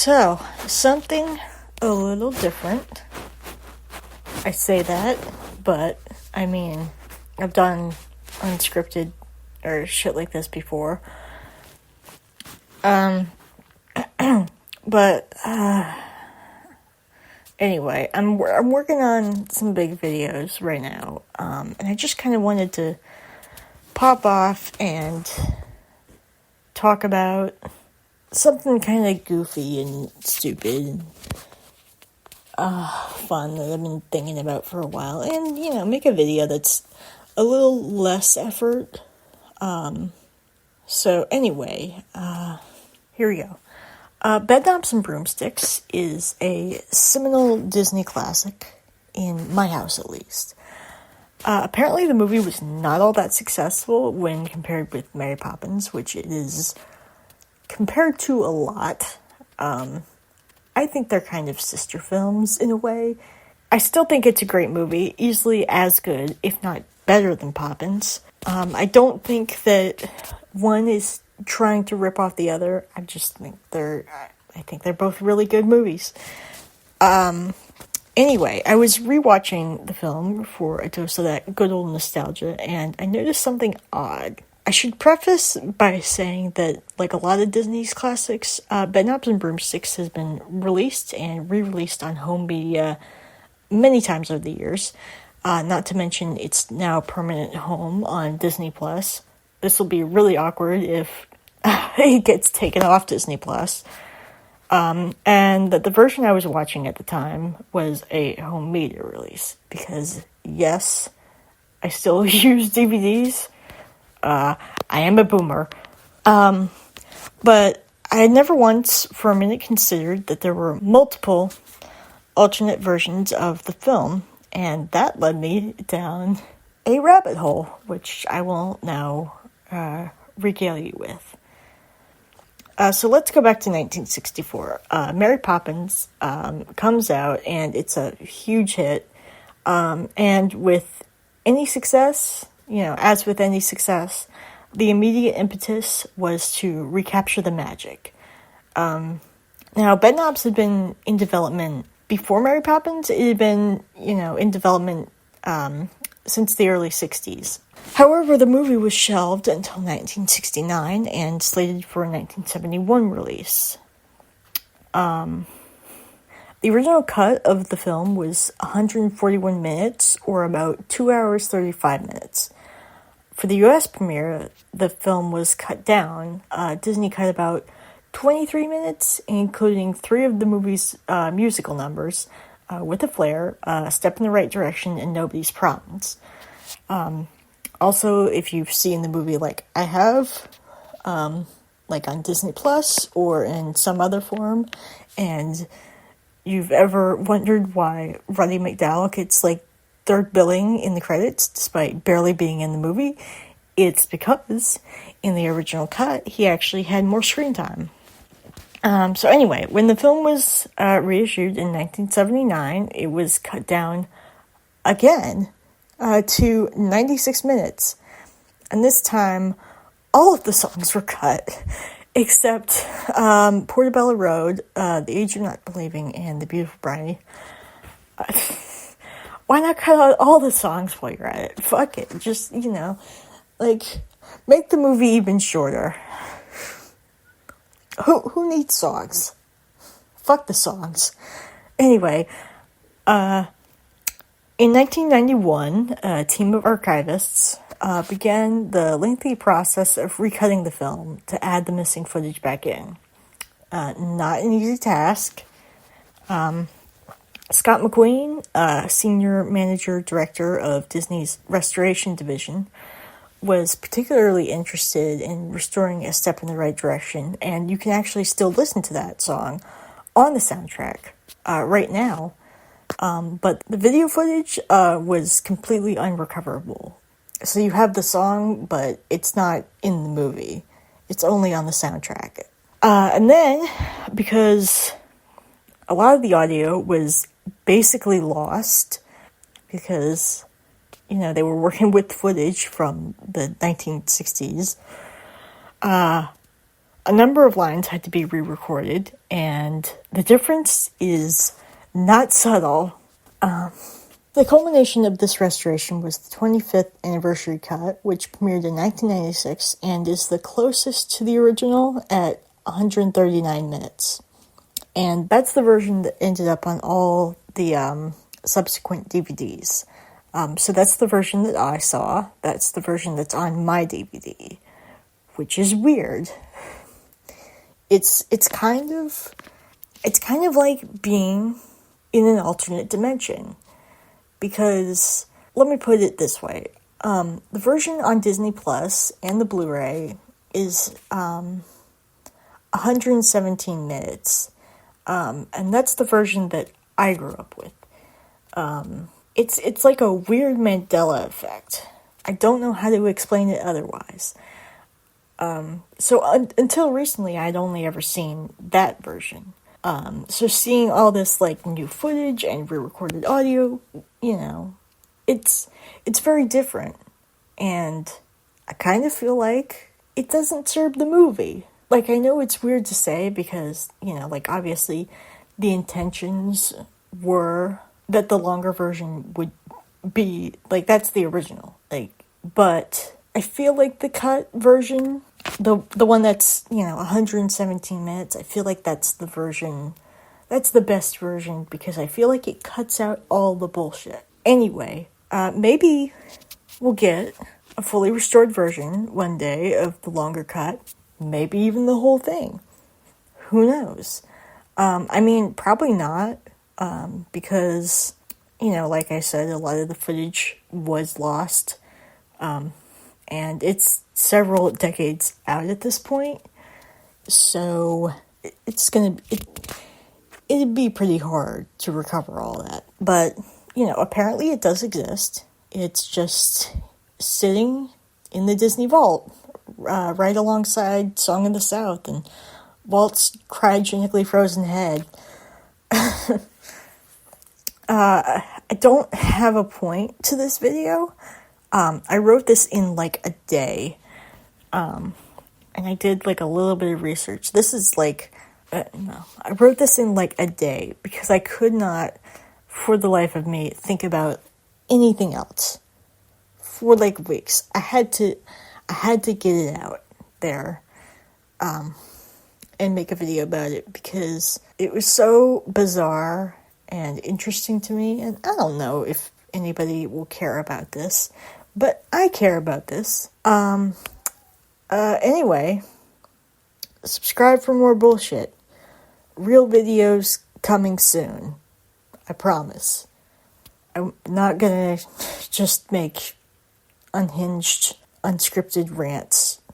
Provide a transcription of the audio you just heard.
So, something a little different. I say that, but I mean, I've done unscripted or shit like this before. But anyway, I'm working on some big videos right now, and I just kind of wanted to pop off and talk about something kind of goofy and stupid and fun that I've been thinking about for a while, and make a video that's a little less effort. So anyway, here we go. Bedknobs and Broomsticks is a seminal Disney classic, in my house at least. Apparently the movie was not all that successful when compared with Mary Poppins, which it is compared to a lot. I think they're kind of sister films in a way. I still think it's a great movie, easily as good, if not better than Poppins. I don't think that one is trying to rip off the other. I think they're both really good movies. Anyway, I was rewatching the film for a dose of that good old nostalgia, and I noticed something odd. I should preface by saying that, like a lot of Disney's classics, Bedknobs and Broomsticks has been released and re-released on home media many times over the years. Not to mention, it's now permanent home on Disney Plus. This will be really awkward if it gets taken off Disney Plus. And the version I was watching at the time was a home media release, because yes, I still use DVDs. I am a boomer. But I had never once for a minute considered that there were multiple alternate versions of the film, and that led me down a rabbit hole, which I will now regale you with. So let's go back to 1964. Mary Poppins comes out, and it's a huge hit. And with any success, as with any success, the immediate impetus was to recapture the magic. Now, Bedknobs had been in development before Mary Poppins. It had been, in development since the early 60s. However, the movie was shelved until 1969 and slated for a 1971 release. The original cut of the film was 141 minutes, or about 2 hours 35 minutes. For the US premiere, the film was cut down. Disney cut about 23 minutes, including 3 of the movie's musical numbers, With a Flair, Step in the Right Direction, and Nobody's Problems. Also, if you've seen the movie like I have, like on Disney Plus or in some other form, and you've ever wondered why Roddy McDowall gets like third billing in the credits despite barely being in the movie, it's because in the original cut he actually had more screen time. So anyway, when the film was reissued in 1979, it was cut down again to 96 minutes. And this time, all of the songs were cut, except Portobello Road, The Age of Not Believing, and The Beautiful Bride. Why not cut out all the songs while you're at it? Fuck it. Just, make the movie even shorter. Who needs songs? Fuck the songs. Anyway, in 1991, a team of archivists began the lengthy process of recutting the film to add the missing footage back in. Not an easy task. Scott McQueen, senior manager director of Disney's Restoration Division, was particularly interested in restoring A Step in the Right Direction, and you can actually still listen to that song on the soundtrack right now. But the video footage was completely unrecoverable. So you have the song, but it's not in the movie. It's only on the soundtrack. And then, because a lot of the audio was basically lost, because, they were working with footage from the 1960s, a number of lines had to be re-recorded, And the difference is not subtle. The culmination of this restoration was the 25th anniversary cut, which premiered in 1996 and is the closest to the original at 139 minutes. And that's the version that ended up on all the subsequent DVDs. So that's the version that I saw. That's the version that's on my DVD, which is weird. It's kind of like being in an alternate dimension. Because, let me put it this way, the version on Disney Plus and the Blu-ray is 117 minutes, and that's the version that I grew up with. It's like a weird Mandela effect. I don't know how to explain it otherwise. Until recently, I'd only ever seen that version. So seeing all this like new footage and re-recorded audio, it's very different, and I kind of feel like it doesn't serve the movie. Like, I know it's weird to say because, like obviously the intentions were that the longer version would be like that's the original, but I feel like the cut version, the one that's, 117 minutes, I feel like that's the version, that's the best version because I feel like it cuts out all the bullshit. Anyway, maybe we'll get a fully restored version one day of the longer cut, maybe even the whole thing. Who knows? Probably not, because, like I said, a lot of the footage was lost, and it's several decades out at this point, so it'd be pretty hard to recover all that. But, apparently it does exist. It's just sitting in the Disney Vault, right alongside Song of the South and Walt's cryogenically frozen head. I don't have a point to this video. I wrote this in like a day, and I did like a little bit of research. This is like, I wrote this in like a day because I could not, for the life of me, think about anything else for like weeks. I had to get it out there, and make a video about it because it was so bizarre and interesting to me, and I don't know if anybody will care about this, but I care about this. Anyway, subscribe for more bullshit. Real videos coming soon. I promise. I'm not gonna just make unhinged, unscripted rants